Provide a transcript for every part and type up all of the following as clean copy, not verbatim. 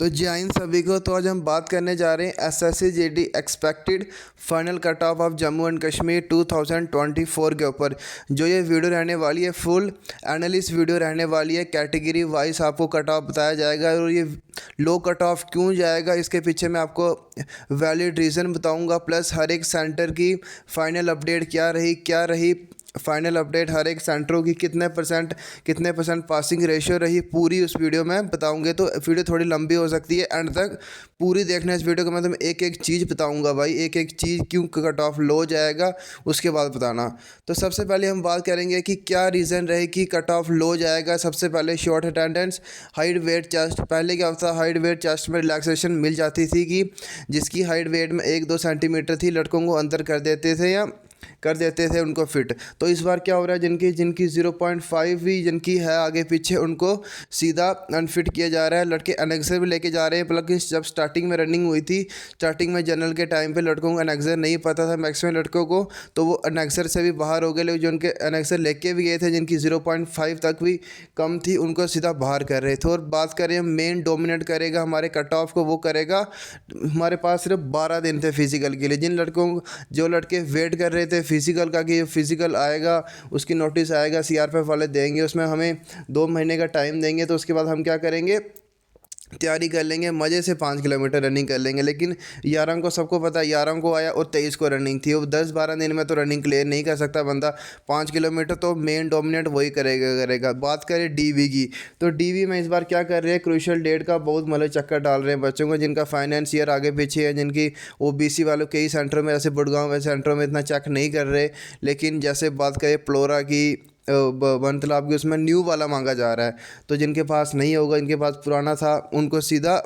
तो जय हिंद सभी को। तो आज हम बात करने जा रहे हैं SSC GD expected final cut off of Jammu and Kashmir 2024 के ऊपर। जो ये वीडियो रहने वाली है फुल एनालिस्ट वीडियो रहने वाली है, कैटेगरी वाइज आपको कट ऑफ बताया जाएगा और ये लो कट ऑफ क्यों जाएगा इसके पीछे मैं आपको वैलिड रीज़न बताऊंगा, प्लस हर एक सेंटर की फाइनल अपडेट क्या रही फाइनल अपडेट हर एक सेंटरों की कितने परसेंट पासिंग रेशियो रही, पूरी उस वीडियो में बताऊंगे। तो वीडियो थोड़ी लंबी हो सकती है, एंड तक पूरी देखना इस वीडियो को। मैं तुम्हें एक एक चीज़ बताऊंगा भाई, एक एक चीज़ क्यों कट ऑफ लो जाएगा उसके बाद बताना। तो सबसे पहले हम बात करेंगे कि क्या रीज़न रहे कि कट ऑफ लो जाएगा। सबसे पहले short attendance, height weight chest. पहले क्या होता था, हाइट वेट चेस्ट में रिलैक्सेशन मिल जाती थी कि जिसकी हाइट वेट में 1-2 सेंटीमीटर थी, लड़कों को अंदर कर देते थे उनको फिट। तो इस बार क्या हो रहा है, जिनकी जिनकी 0.5 भी जिनकी है आगे पीछे, उनको सीधा अनफिट किया जा रहा है। लड़के एनेक्सर भी लेके जा रहे हैं, लेकिन जब स्टार्टिंग में रनिंग हुई थी, स्टार्टिंग में जनरल के टाइम पे लड़कों को एनेक्सर नहीं पता था मैक्सिमम लड़कों को, तो वो एनेक्सर से भी बाहर हो गए। लेकिन जो उनके एनेक्सर लेके भी गए थे, जिनकी 0.5 तक भी कम थी, उनको सीधा बाहर कर रहे थे। और बात करें मेन डोमिनेट करेगा हमारे कट ऑफ को, वो करेगा हमारे पास सिर्फ 12 दिन थे फिजिकल के लिए। जो लड़के वेट कर रहे थे फिजिकल का कि फिजिकल आएगा, उसकी नोटिस आएगा, सीआरपीएफ वाले देंगे, उसमें हमें 2 महीने का टाइम देंगे। तो उसके बाद हम क्या करेंगे, तैयारी कर लेंगे, मज़े से 5 किलोमीटर रनिंग कर लेंगे। लेकिन 11 को सबको पता है, 11 को आया और 23 को रनिंग थी। वो 10-12 दिन में तो रनिंग क्लियर नहीं कर सकता बंदा 5 किलोमीटर, तो मेन डोमिनेट वही करेगा। बात करें डीवी की, तो डीवी में इस बार क्या कर रहे हैं, क्रूशियल डेट का बहुत मतलब चक्कर डाल रहे हैं बच्चों को, जिनका फाइनेंस ईयर आगे पीछे है, जिनकी ओबीसी वालों कई सेंटरों में, जैसे गुड़गांव वैसे सेंटरों में इतना चेक नहीं कर रहे। लेकिन जैसे बात करें प्लोरा की, वन तालाब की, उसमें न्यू वाला मांगा जा रहा है। तो जिनके पास नहीं होगा, इनके पास पुराना था, उनको सीधा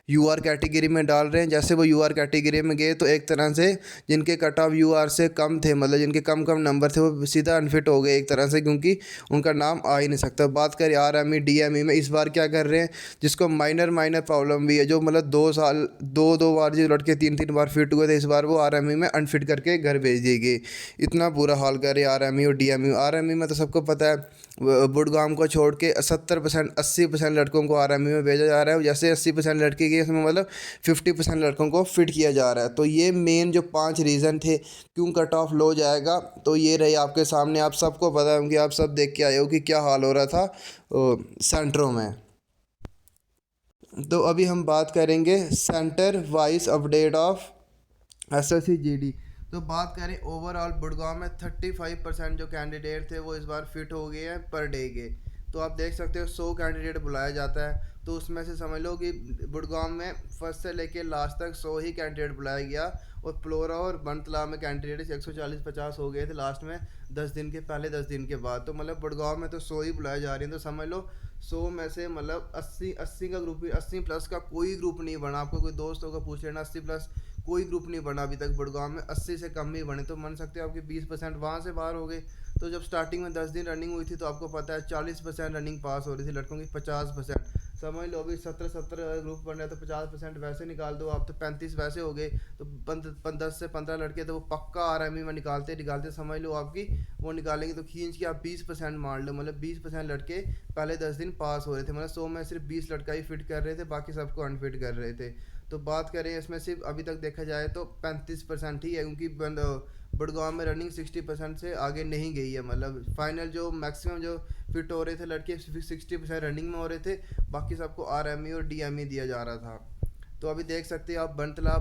यूआर कैटेगरी में डाल रहे हैं। जैसे वो यूआर कैटेगरी में गए तो एक तरह से जिनके कट ऑफ यूआर से कम थे, मतलब जिनके कम नंबर थे, वो सीधा अनफिट हो गए एक तरह से, क्योंकि उनका नाम आ ही नहीं सकता। बात करें आरएमई डीएमई में, इस बार क्या कर रहे हैं, जिसको माइनर प्रॉब्लम भी है, जो मतलब 2 बार जो लड़के 3-3 बार फिट हुए थे, इस बार वो आरएमई में अनफिट करके घर भेज दिए गए। इतना बुरा हाल कर रहे हैं आरएमई और डीएमई। आरएमई में तो सबको पता है, बुड़गाम को छोड़ के 70% 80% लड़कों को आरएमई में भेजा जा रहा है। जैसे 80% लड़के के इसमें मतलब 50% लड़कों को फिट किया जा रहा है। तो ये मेन जो 5 रीज़न थे क्यों कट ऑफ लो जाएगा, तो ये रहे आपके सामने। आप सबको पता है कि आप सब देख के आए हो कि क्या हाल हो रहा था सेंटरों में। तो अभी हम बात करेंगे centre wise update of SSC GD. तो बात करें ओवरऑल, गुड़गांव में 35% जो कैंडिडेट थे वो इस बार फिट हो गए हैं पर डे के। तो आप देख सकते हो 100 कैंडिडेट बुलाया जाता है, तो उसमें से समझ लो कि गुड़गांव में फर्स्ट से लेके लास्ट तक 100 ही कैंडिडेट बुलाया गया। और प्लोरा और बनतलाब में कैंडिडेट 140-50 हो गए थे लास्ट में 10 दिन के पहले, 10 दिन के बाद। तो मतलब गुड़गांव में तो 100 ही बुलाए जा रहे हैं। तो समझ लो 100 में से मतलब 80 का ग्रुप, 80 प्लस का कोई ग्रुप नहीं बना। आपको कोई दोस्त होगा पूछ लेना, 80 प्लस कोई ग्रुप नहीं बना अभी तक गुड़गांव में। 80 से कम ही बने, तो मान सकते हो आपके 20% वहाँ से बाहर हो गए। तो जब स्टार्टिंग में 10 दिन रनिंग हुई थी, तो आपको पता है 40% रनिंग पास हो रही थी लड़कों की, 50%। समझ लो अभी 17 ग्रुप बन रहे, तो 50% वैसे निकाल दो आप, तो 35 वैसे हो गए। तो 10 से 15 लड़के तो वो पक्का आरएमई में निकालते समझ लो आपकी वो निकालेंगे, तो खींच के आप 20% मान लो, मतलब 20% लड़के पहले 10 दिन पास हो रहे थे। मतलब 100 में सिर्फ 20 लड़का ही फिट कर रहे थे, बाकी सबको अनफिट कर रहे थे। तो बात करें इसमें सिर्फ अभी तक देखा जाए तो 35% ही है, क्योंकि गुड़गांव में रनिंग 60% से आगे नहीं गई है। मतलब फाइनल जो मैक्सिमम जो फिट हो रहे थे लड़के 60% रनिंग में हो रहे थे, बाकी सबको आरएमई और डीएमई दिया जा रहा था। तो अभी देख सकते हैं आप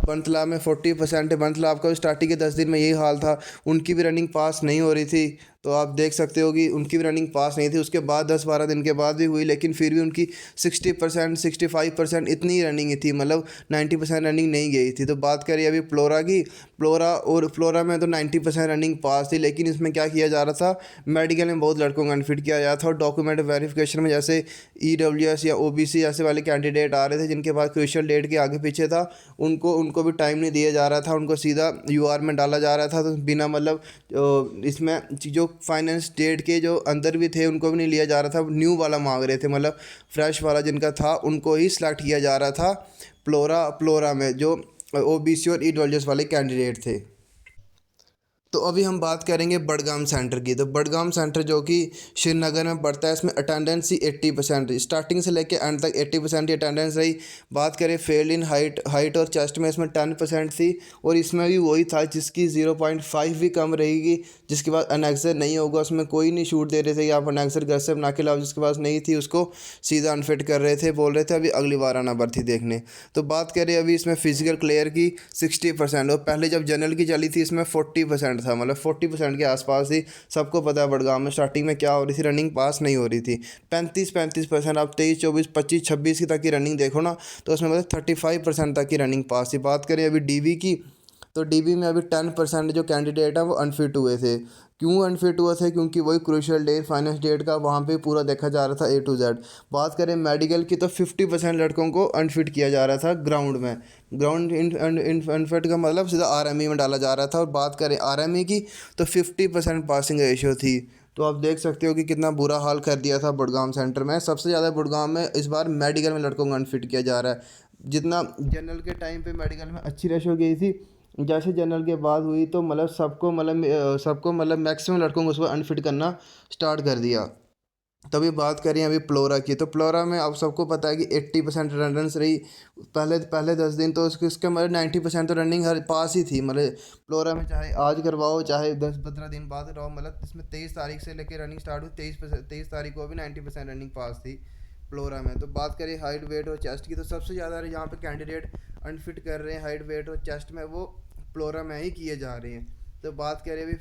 बनतलाब में 40% है। बनतलाब का स्टार्टिंग के 10 दिन में यही हाल था, उनकी भी रनिंग पास नहीं हो रही थी। तो आप देख सकते हो कि उनकी भी रनिंग पास नहीं थी। उसके बाद 10-12 दिन के बाद भी हुई, लेकिन फिर भी उनकी 60% 65% इतनी रनिंग थी, मतलब 90% रनिंग नहीं गई थी। तो बात करिए अभी प्लोरा की, प्लोरा में तो 90% रनिंग पास थी, लेकिन इसमें क्या किया जा रहा था, मेडिकल में बहुत लड़कों को अनफिट किया जा रहा था। और डॉक्यूमेंट वेरिफिकेशन में जैसे ईडब्ल्यूएस या ओबीसी ऐसे वाले कैंडिडेट आ रहे थे, जिनके पास क्रूशियल डेट के आगे पीछे था, उनको भी टाइम नहीं दिया जा रहा था, उनको सीधा यूआर में डाला जा रहा था। तो बिना मतलब इसमें जो फाइनेंस डेट के जो अंदर भी थे उनको भी नहीं लिया जा रहा था, न्यू वाला मांग रहे थे, मतलब फ्रेश वाला जिनका था उनको ही सिलेक्ट किया जा रहा था प्लोरा में, जो ओबीसी और ईडब्ल्यूएस वाले कैंडिडेट थे। तो अभी हम बात करेंगे बडगाम सेंटर की। तो बडगाम सेंटर जो कि श्रीनगर में पड़ता है, इसमें अटेंडेंस ही 80% रही, स्टार्टिंग से लेकर एंड तक 80% की अटेंडेंस रही। बात करें फेल इन हाइट और चेस्ट में, इसमें 10% थी, और इसमें भी वही था जिसकी 0.5 भी कम रहेगी, जिसके पास अनेक्सर नहीं होगा उसमें कोई नहीं छूट दे रहे थे कि आप अनेक्सर घर से बना के लाओ, जिसके पास नहीं थी उसको सीधा अनफिट कर रहे थे, बोल रहे थे अभी अगली बार आना भर्ती देखने। तो बात करें अभी इसमें फिजिकल क्लियर की 60%, और पहले जब जनरल की चली थी इसमें 40% था, मतलब 40% के आसपास ही। सबको पता है बडगाम में स्टार्टिंग में क्या हो रही थी, रनिंग पास नहीं हो रही थी। 35% आप 23, 24, 25, 26 की तक की रनिंग देखो ना, तो उसमें मतलब 35% तक की रनिंग पास थी। बात करें अभी डीवी की, तो डीबी में अभी 10% जो कैंडिडेट है वो अनफिट हुए थे। क्यों अनफिट हुए थे? क्योंकि वही क्रूशियल डेट फाइनेंस डेट का वहाँ पे पूरा देखा जा रहा था A to Z। बात करें मेडिकल की, तो 50% लड़कों को अनफिट किया जा रहा था ग्राउंड में। ग्राउंड अनफिट का मतलब सीधा आरएमई में डाला जा रहा था। और बात करें आरएमई की, तो 50% पासिंग रेशियो थी। तो आप देख सकते हो कि कितना बुरा हाल कर दिया था बुडगाम सेंटर में। सबसे ज़्यादा बुडगाम में इस बार मेडिकल में लड़कों को अनफिट किया जा रहा है। जितना जनरल के टाइम पे मेडिकल में अच्छी रेशो गई थी, जैसे जनरल के बाद हुई तो मतलब सबको मतलब मैक्सिमम लड़कों को उसको अनफिट करना स्टार्ट कर दिया। तभी बात करें अभी प्लोरा की, तो प्लोरा में आप सबको पता है कि 80% अटेंडेंस रही। पहले पहले 10 दिन तो उसके मतलब 90% तो रनिंग हर पास ही थी। मतलब प्लोरा में चाहे आज करवाओ चाहे 10-15 दिन बाद करवाओ, मतलब इसमें 23 तारीख से लेकर रनिंग स्टार्ट हुई, 23 तारीख को भी 90% रनिंग पास थी प्लोरा में। तो बात करें हाइट वेट और चेस्ट की, तो सबसे ज़्यादा यहाँ पे कैंडिडेट अनफिट कर रहे हैं हाइट वेट और चेस्ट में, वो प्लोरा में ही किए जा रहे हैं। तो बात करें अभी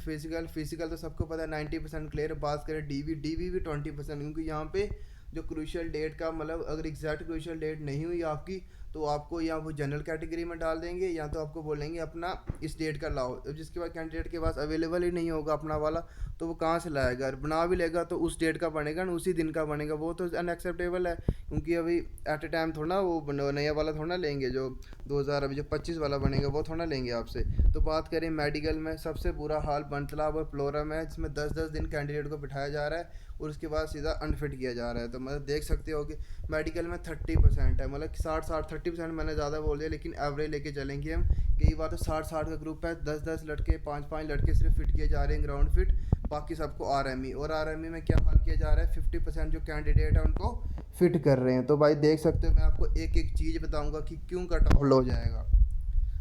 फिजिकल तो सबको पता है 90% क्लियर। बात करें डीवी भी 20%, क्योंकि यहाँ पे जो क्रूशियल डेट का मतलब अगर एग्जैक्ट क्रूशियल डेट नहीं हुई आपकी, तो आपको या वो जनरल कैटेगरी में डाल देंगे या तो आपको बोलेंगे अपना इस डेट का लाओ। अब जिसके बाद कैंडिडेट के पास अवेलेबल ही नहीं होगा अपना वाला, तो वो कहाँ से लाएगा? बना भी लेगा तो उस डेट का बनेगा ना, उसी दिन का बनेगा, वो तो अनएक्सेप्टेबल है। क्योंकि अभी एट ए टाइम थोड़ा वो नया वाला थोड़ा लेंगे, जो 2000 अभी जो 25 वाला बनेगा वो थोड़ा लेंगे आपसे। तो बात करें मेडिकल में, सबसे बुरा हाल बनतलाब और प्लोरा में है, जिसमें 10-10 दिन कैंडिडेट को बिठाया जा रहा है और उसके बाद सीधा अनफिट किया जा रहा है। तो मतलब देख सकते हो कि मेडिकल में 30% है, मतलब 60-60 30% मैंने ज़्यादा बोल दिया, लेकिन एवरेज लेके चलेंगे हम। कई बार तो 60-60 का ग्रुप है, 10-10 लड़के 5-5 लड़के सिर्फ फिट किए जा रहे हैं ग्राउंड फिट, बाकी सबको आरएमई। और आरएमई में क्या हाल किया जा रहा है, 50% जो कैंडिडेट है उनको फिट कर रहे हैं। तो भाई देख सकते हो, मैं आपको एक एक चीज़ बताऊंगा कि क्यों कट ऑफ लो जाएगा।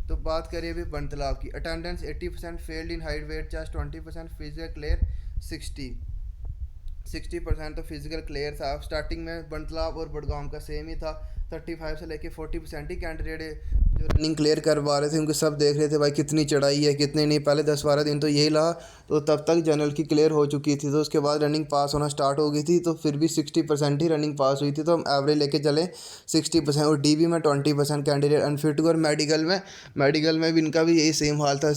तो बात करिए अभी बनतलाव की, attendance 80%, failed in height weight chest 20%, physical clear 60% तो फिजिकल क्लियर था। स्टार्टिंग में बनतलाब और बडगाम का सेम ही था, 35 से लेके 40% ही कैंडिडेट जो रनिंग क्लियर करवा रहे थे, उनके सब देख रहे थे भाई कितनी चढ़ाई है कितनी नहीं। पहले 10-12 दिन तो यही रहा, तो तब तक जनरल की क्लियर हो चुकी थी, तो उसके बाद रनिंग पास होना स्टार्ट हो गई थी। तो फिर भी 60% ही रनिंग पास हुई थी, तो हम एवरेज लेके चले 60%। और डीबी में 20% कैंडिडेट अनफिट हुए। और मेडिकल में भी इनका भी यही सेम हाल था।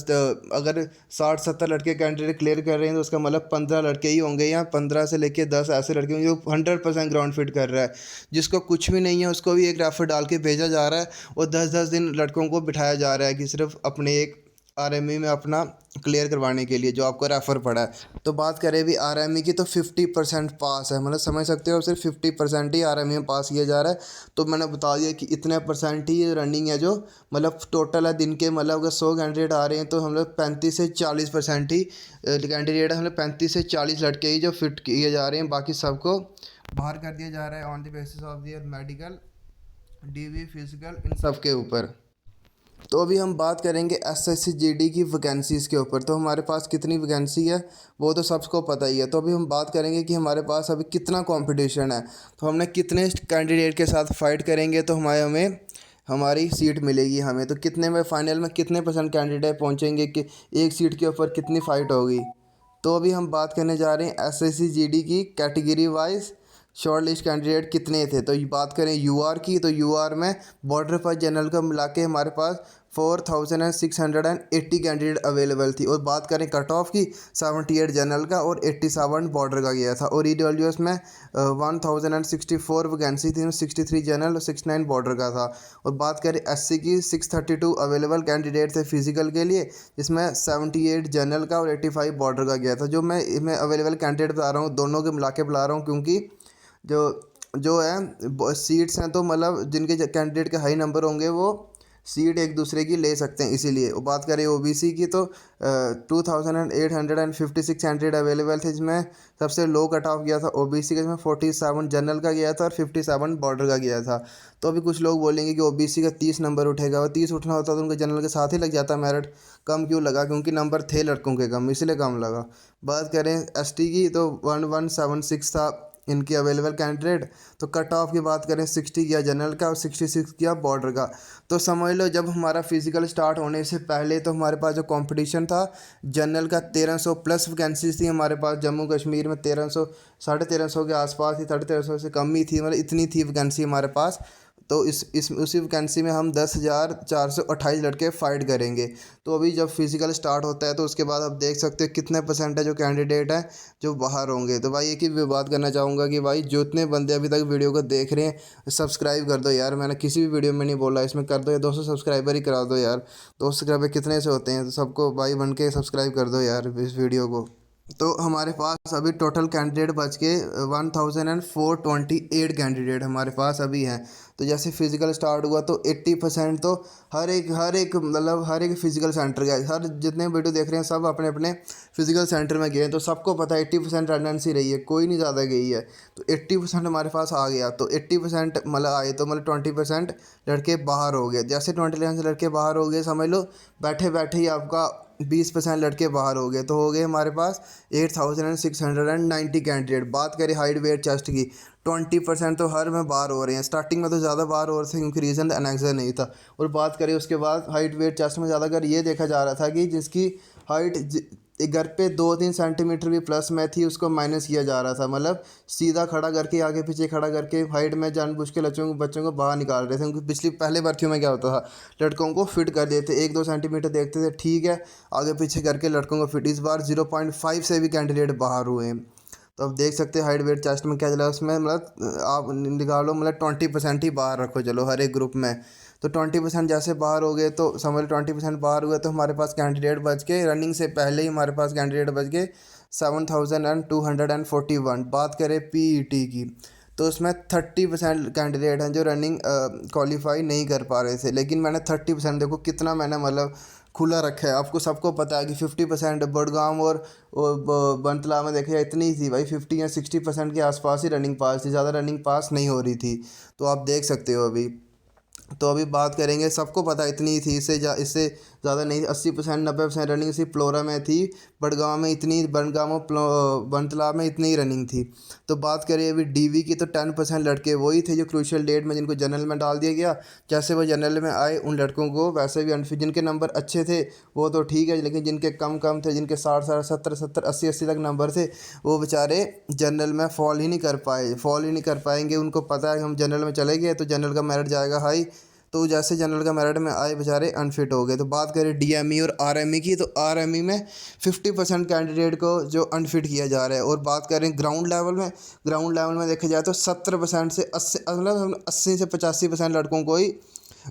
अगर 60-70 लड़के कैंडिडेट क्लियर कर रहे हैं, तो उसका मतलब 15 लड़के ही होंगे, या 15 से लेके 10 ऐसे लड़के होंगे जो 100% ग्राउंड फिट कर रहा है। जिसको कुछ भी नहीं है उसको भी एक रेफर डाल के भेजा जा रहा है, और 10-10 दिन लड़कों को बिठाया जा रहा है कि सिर्फ अपने एक आरएमई में अपना क्लियर करवाने के लिए, जो आपको रेफ़र पड़ा है। तो बात करें भी आरएमई की, तो 50% पास है, मतलब समझ सकते हो सिर्फ 50% ही आरएमई में पास किया जा रहा है। तो मैंने बता दिया कि इतने परसेंट ही रनिंग है, जो मतलब टोटल है दिन के, मतलब अगर 100 कैंडिडेट आ रहे हैं तो हम लोग 35 से 40% ही कैंडिडेट है, मतलब 35 से 40 लड़के ही जो फिट किए जा रहे हैं, बाकी सबको बाहर कर दिया जा रहा है on the basis of their medical, DV, physical, इन सब के ऊपर। तो अभी हम बात करेंगे एसएससी जीडी की वैकेंसीज़ के ऊपर। तो हमारे पास कितनी वैकेंसी है वो तो सबको पता ही है। तो अभी हम बात करेंगे कि हमारे पास अभी कितना कंपटीशन है, तो हमने कितने कैंडिडेट के साथ फाइट करेंगे तो हमें हमारी सीट मिलेगी हमें। तो कितने में फाइनल में कितने परसेंट कैंडिडेट पहुंचेंगे कि एक सीट के ऊपर कितनी फ़ाइट होगी। तो अभी हम बात करने जा रहे हैं एसएससी जीडी की category wise short list candidate कितने थे। तो ये बात करें यूआर की, तो यूआर में बॉर्डर पर जनरल का मिला के हमारे पास 4680 कैंडिडेट अवेलेबल थी। और बात करें कट ऑफ की, 78 जनरल का और 87 बॉर्डर का गया था। और ईडब्ल्यूएस में 1064 वैकेंसी थी, 63 जनरल और 69 बॉर्डर का था। और बात करें एससी की, 632 अवेलेबल कैंडिडेट थे फिजिकल के लिए, जिसमें 78 जनरल का और 85 बॉर्डर का गया था। जो मैं अवेलेबल कैंडिडेट बता रहा हूँ, दोनों के मिला के बुला रहा हूँ, क्योंकि जो जो है सीट्स हैं, तो मतलब जिनके कैंडिडेट के हाई नंबर होंगे वो सीट एक दूसरे की ले सकते हैं। इसीलिए बात करें ओबीसी की तो 2856 कैंडिडेट अवेलेबल थे, जिसमें सबसे लो कट ऑफ गया था ओबीसी का, जिसमें 47 जनरल का गया था और 57 बॉर्डर का गया था। तो अभी कुछ लोग बोलेंगे कि ओबीसी का 30 नंबर उठेगा, और 30 उठना होता तो उनको जनरल के साथ ही लग जाता मेरिट। कम क्यों लगा? क्योंकि नंबर थे लड़कों के कम, इसलिए कम लगा। बात करें एसटी की तो 1176 था इनकी अवेलेबल कैंडिडेट। तो कट ऑफ की बात करें 60 किया जनरल का और 66 किया बॉर्डर का। तो समझ लो जब हमारा फिजिकल स्टार्ट होने से पहले तो हमारे पास जो कंपटीशन था जनरल का 1300 प्लस वैकेंसीज थी हमारे पास जम्मू कश्मीर में। 1300 1350 के आसपास थी, 1350 से कम ही थी, मतलब इतनी थी वैकेंसी हमारे पास। तो इस उसी वैकेंसी में हम 10,428 लड़के फ़ाइट करेंगे। तो अभी जब फिज़िकल स्टार्ट होता है तो उसके बाद आप देख सकते हो कितने परसेंट है जो कैंडिडेट हैं जो बाहर होंगे। तो भाई एक ही बात करना चाहूँगा कि भाई जितने बंदे अभी तक वीडियो को देख रहे हैं सब्सक्राइब कर दो यार। मैंने किसी भी वीडियो में नहीं बोला, इसमें कर दो या 200 सब्सक्राइबर ही करा दो यार। 200 सब्सक्राइबर कितने से होते हैं? तो सबको भाई बन के सब्सक्राइब कर दो यार इस वीडियो को। तो हमारे पास अभी टोटल कैंडिडेट बच के 1428 कैंडिडेट हमारे पास अभी हैं। तो जैसे फिज़िकल स्टार्ट हुआ तो 80% तो हर एक मतलब हर एक फ़िज़िकल सेंटर गए। हर जितने वीडियो देख रहे हैं सब अपने अपने फ़िज़िकल सेंटर में गए। तो सबको पता है 80% अटेंडेंस ही रही है, कोई नहीं ज़्यादा गई है। तो 80% हमारे पास आ गया। तो 80% मतलब आए तो मतलब 20% लड़के बाहर हो गए। जैसे 20% लड़के बाहर हो गए समझ लो बैठे बैठे ही आपका 20% लड़के बाहर हो गए। तो हो गए हमारे पास 8690 कैंडिडेट। बात करें हाइट वेट चेस्ट की 20% तो हर में बाहर हो रहे हैं। स्टार्टिंग में तो ज़्यादा बाहर हो रहे थे क्योंकि रीज़न एनेक्सर नहीं था। और बात करें उसके बाद हाइट वेट चेस्ट में ज़्यादातर ये देखा जा रहा था कि जिसकी हाइट घर पे 2-3 सेंटीमीटर भी प्लस में थी उसको माइनस किया जा रहा था। मतलब सीधा खड़ा करके आगे पीछे खड़ा करके हाइट में जानबूझ के बच्चों को बाहर निकाल रहे थे। क्योंकि पिछली पहले भर्तियों में क्या होता था लड़कों को फिट कर देते 1-2 सेंटीमीटर देखते थे ठीक है, आगे पीछे करके लड़कों को फिट। इस बार 0.5 से भी कैंडिडेट बाहर हुए हैं। तो अब देख सकते हैं हाइट वेट चेस्ट में क्या चला उसमें मतलब आप निकालो मतलब 20% ही बाहर रखो चलो हर एक ग्रुप में। तो 20% जैसे बाहर हो गए तो समझ लो 20% बाहर हुए तो हमारे पास कैंडिडेट बच के रनिंग से पहले ही हमारे पास कैंडिडेट बच गए 7241। बात करें पीईटी की तो उसमें 30% कैंडिडेट हैं जो रनिंग क्वालिफाई नहीं कर पा रहे थे। लेकिन मैंने 30% देखो कितना मैंने मतलब खुला रखा है। आपको सबको पता है कि 50% बड़गांव और बनतला में देखा जाए इतनी ही थी भाई, 50 या 60% के आसपास ही रनिंग पास थी, ज़्यादा रनिंग पास नहीं हो रही थी। तो आप देख सकते हो अभी। तो अभी बात करेंगे सबको पता इतनी ही थी, इससे ज़्यादा नहीं। 80% 90% रनिंग सिर्फ प्लोरा में थी, बड़गांव में इतनी, बड़गांव बनतलाब में इतनी ही रनिंग थी। तो बात करें अभी डीवी की तो 10% लड़के वही थे जो क्रूशियल डेट में जिनको जनरल में डाल दिया गया। जैसे वो जनरल में आए उन लड़कों को वैसे भी अनफिट, जिनके नंबर अच्छे थे वो तो ठीक है, लेकिन जिनके कम कम थे, जिनके 60 70 70 80 तक नंबर थे वो बेचारे जनरल में फॉल ही नहीं कर पाए, फॉल ही नहीं कर पाएंगे। उनको पता है हम जनरल में चले गए तो जनरल का मेरिट जाएगा हाई, तो जैसे जनरल का मेरिट में आए बेचारे अनफिट हो गए। तो बात करें डीएमई और आरएमई की तो आरएमई में 50% कैंडिडेट को जो अनफिट किया जा रहा है। और बात करें ग्राउंड लेवल में देखा जाए तो 70% से 80 मतलब 80 से 85% लड़कों को ही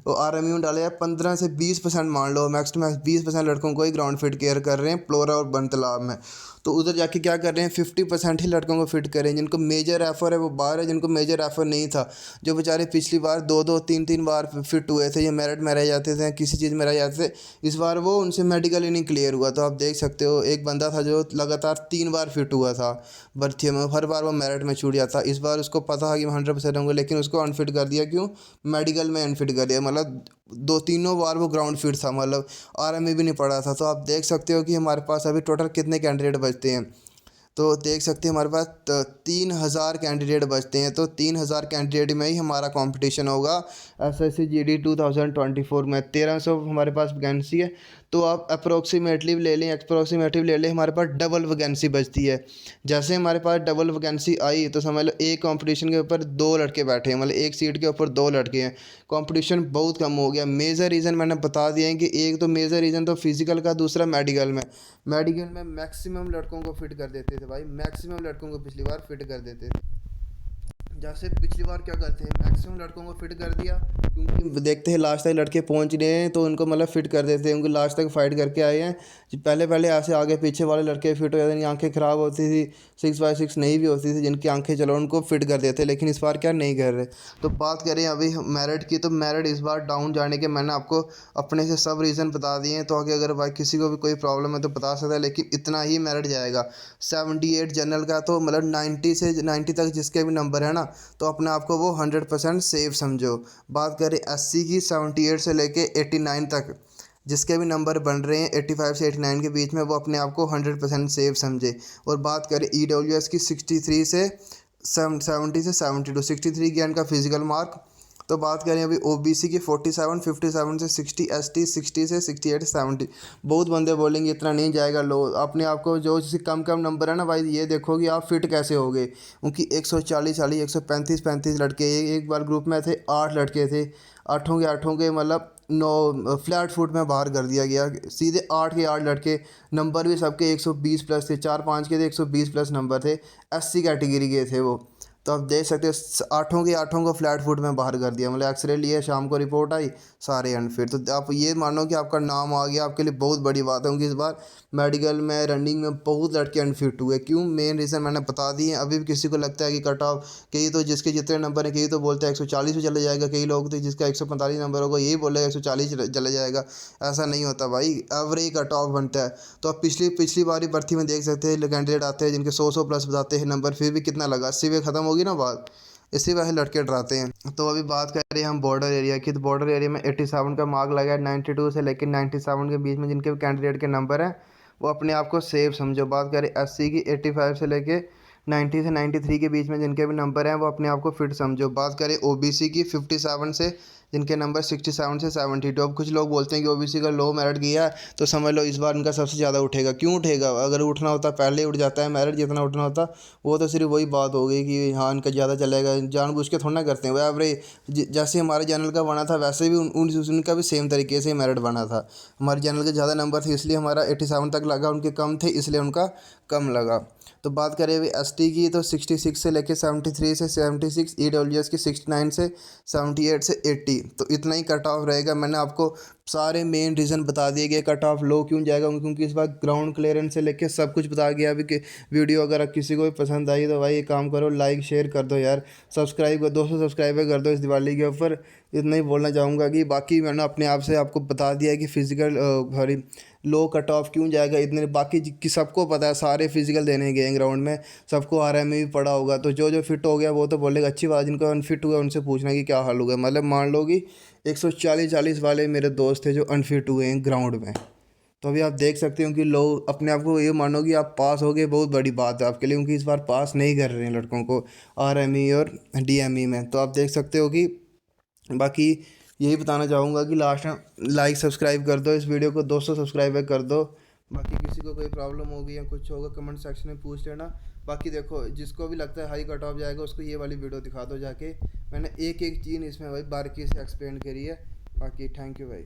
आरएमयू में डाला जाए। 15 से 20% मान लो मैक्स टू मैक्स 20% लड़कों को ही ग्राउंड फिट केयर कर रहे हैं प्लोरा और बनतलाब में। तो उधर जाके क्या कर रहे हैं 50% ही लड़कों को फिट करें। जिनको मेजर रेफर है वो बाहर है, जिनको मेजर रेफर नहीं था, जो बेचारे पिछली बार 2-2 3-3 बार फिट हुए थे या मेरिट में रह जाते थे, किसी चीज़ में रह जाते थे, इस बार वो उनसे मेडिकल ही नहीं क्लियर हुआ। तो आप देख सकते हो एक बंदा था जो लगातार 3 बार फिट हुआ था भर्तियों में, हर बार वो मेरिट में छूट जाता। इस बार उसको पता है कि 100% होंगे लेकिन उसको अनफिट कर दिया। क्यों? मेडिकल में अनफिट कर दिया। मतलब 2-3 बार वो ग्राउंड फिट था, मतलब आरएमई भी नहीं पड़ा था। तो आप देख सकते हो कि हमारे पास अभी टोटल कितने कैंडिडेट बचते हैं। तो देख सकते हैं हमारे पास 3000 कैंडिडेट बचते हैं। तो 3000 कैंडिडेट में ही हमारा कंपटीशन होगा एसएससी जीडी 2024 में। 1300 हमारे पास वैकेंसी है। तो आप अप्रोक्सीमेटली ले लें हमारे पास डबल वैकेंसी बचती है। जैसे हमारे पास डबल वैकेंसी आई तो समझ लो एक कंपटीशन के ऊपर 2 लड़के बैठे हैं, मतलब एक सीट के ऊपर 2 लड़के हैं। कंपटीशन बहुत कम हो गया। मेजर रीज़न मैंने बता दिए हैं कि एक तो मेजर रीज़न तो फिजिकल का, दूसरा मेडिकल में मैक्सिमम लड़कों को फिट कर देते थे भाई, मैक्सिमम लड़कों को पिछली बार फिट कर देते थे। जैसे पिछली बार क्या करते हैं, मैक्सिमम लड़कों को फिट कर दिया, क्योंकि देखते हैं लास्ट तक लड़के पहुंच रहे हैं तो उनको मतलब फिट कर देते हैं, उनको लास्ट तक फाइट करके आए हैं। पहले पहले ऐसे आगे पीछे वाले लड़के फिट हो जाते हैं, आंखें ख़राब होती थी, 6x6 नहीं भी होती थी जिनकी आंखें, चलो उनको फिट कर देते, लेकिन इस बार क्या नहीं कर रहे। तो बात करें अभी मेरिट की, तो मेरिट इस बार डाउन जाने के मैंने आपको अपने से सब रीज़न बता दिए हैं, तो आगे अगर भाई किसी को भी कोई प्रॉब्लम है तो बता सकता है, लेकिन इतना ही मेरिट जाएगा। 78 जनरल का, तो मतलब 90 से 90 तक जिसके भी नंबर है ना, तो अपने आप को वो 100% सेफ समझो। बात करें 80 की, 78 से लेके 89 तक जिसके भी नंबर बन रहे हैं 85 से 89 के बीच में, वो अपने आप को 100% सेफ समझे। और बात करें EWS की, 63 से 70 से 72, 63 ज्ञान का फिजिकल मार्क। तो बात करें अभी OBC की, 47, 57 से 60, ST 60 से 68 70। बहुत बंदे बोलेंगे इतना नहीं जाएगा, लो अपने आप को जो जैसे कम कम नंबर है ना भाई, ये देखो कि आप फिट कैसे हो गए, क्योंकि 140 वाली 135 लड़के एक बार ग्रुप में थे, 8 लड़के थे, आठों के मतलब 9 फ्लैट फुट में बाहर कर दिया गया, सीधे 8 के 8 लड़के, नंबर भी सबके 120 प्लस थे, 4 5 के थे 120 प्लस नंबर थे, SC कैटेगरी के थे वो। तो आप देख सकते हो आठों के आठों को फ्लैट फुट में बाहर कर दिया, मतलब एक्सरे लिए, शाम को रिपोर्ट आई, सारे अनफिट। तो आप ये मानो कि आपका नाम आ गया, आपके लिए बहुत बड़ी बात है, क्योंकि इस बार मेडिकल में, रनिंग में बहुत लड़के अनफिट हुए। क्यों, मेन रीज़न मैंने बता दिए। अभी भी किसी को लगता है कि कट ऑफ, कई तो जिसके जितने नंबर हैं, कई तो बोलते हैं 140 पे चले जाएगा, कई लोग तो जिसका 145 नंबर होगा यही बोलेगा 140 चले जाएगा। ऐसा नहीं होता भाई, एवरेज कट ऑफ बनता है। तो आप पिछली पिछली बारी भर्ती में देख सकते हैं, कैंडिडेट आते हैं जिनके 100 प्लस बताते हैं नंबर, फिर भी कितना लगा, 80 पे ख़त्म होगी ना बात। इसी वजह लड़के डराते हैं। तो अभी बात कर रहे हैं हम बॉर्डर एरिया की, तो बॉर्डर एरिया में 87 का मार्क लगा है, 92 से लेकर 97 के बीच में जिनके कैंडिडेट के नंबर हैं, वो अपने आप को सेफ समझो। बात करें 80 की, 85 से लेके 90 से 93 के बीच में जिनके भी नंबर हैं, वो अपने आप को फिट समझो। बात करें OBC की, 57 से जिनके नंबर 67 से 72। अब कुछ लोग बोलते हैं कि OBC का लो मेरिट गया है, तो समझ लो इस बार इनका सबसे ज़्यादा उठेगा। क्यों उठेगा, अगर उठना होता पहले ही उठ जाता है मेरिट, जितना उठना होता वो तो सिर्फ वही बात हो गई कि हाँ इनका ज़्यादा चलेगा, जानबूझ के थोड़ा ना करते हैं वो एवरेज। जैसे हमारे जनरल का बना था वैसे भी उनका भी सेम तरीके से मेरिट बना था। हमारे जनरल के ज़्यादा नंबर थे इसलिए हमारा 87 तक लगा, उनके कम थे इसलिए उनका कम लगा। तो बात करें अभी ST की, तो 66 से लेकर 73 से 76, EWS की 69 से 78 से 80। तो इतना ही कट ऑफ रहेगा। मैंने आपको सारे मेन रीज़न बता दिए गए कट ऑफ लो क्यों जाएगा, क्योंकि इस बार ग्राउंड क्लियरेंस से लेके सब कुछ बता गया। अभी कि वीडियो अगर किसी को भी पसंद आई तो भाई एक काम करो, लाइक शेयर कर दो यार, सब्सक्राइब कर, 200 सब्सक्राइबर कर दो इस दिवाली के ऊपर। इतना ही बोलना चाहूँगा कि बाकी मैंने अपने आप से आपको बता दिया है कि फ़िज़िकल सॉरी लो कट ऑफ क्यों जाएगा इतने। बाकी कि सबको पता है, सारे फिजिकल देने गए हैं ग्राउंड में, सबको RM में भी पड़ा होगा। तो जो जो फिट हो गया वो तो बोलेगा अच्छी बात, जिनको अनफिट हुआ उनसे पूछना कि क्या हाल हो गया। मतलब मान लो कि 140 वाले मेरे दोस्त थे जो अनफिट हुए हैं ग्राउंड में। तो अभी आप देख सकते हो कि लोग अपने आप को ये मानो कि आप पास हो गए, बहुत बड़ी बात है आपके लिए, क्योंकि इस बार पास नहीं कर रहे हैं लड़कों को RME और DME में। तो आप देख सकते हो कि बाकी यही बताना चाहूँगा कि लास्ट में लाइक सब्सक्राइब कर दो, इस वीडियो को 200 सब्सक्राइबर कर दो। बाकी किसी को कोई प्रॉब्लम होगी या कुछ होगा कमेंट सेक्शन में पूछ लेना। बाकी देखो जिसको भी लगता है हाई कट ऑफ जाएगा उसको ये वाली वीडियो दिखा दो जाके, मैंने एक एक चीज़ इसमें भाई बारीकी से एक्सप्लेन करी है। बाकी थैंक यू भाई।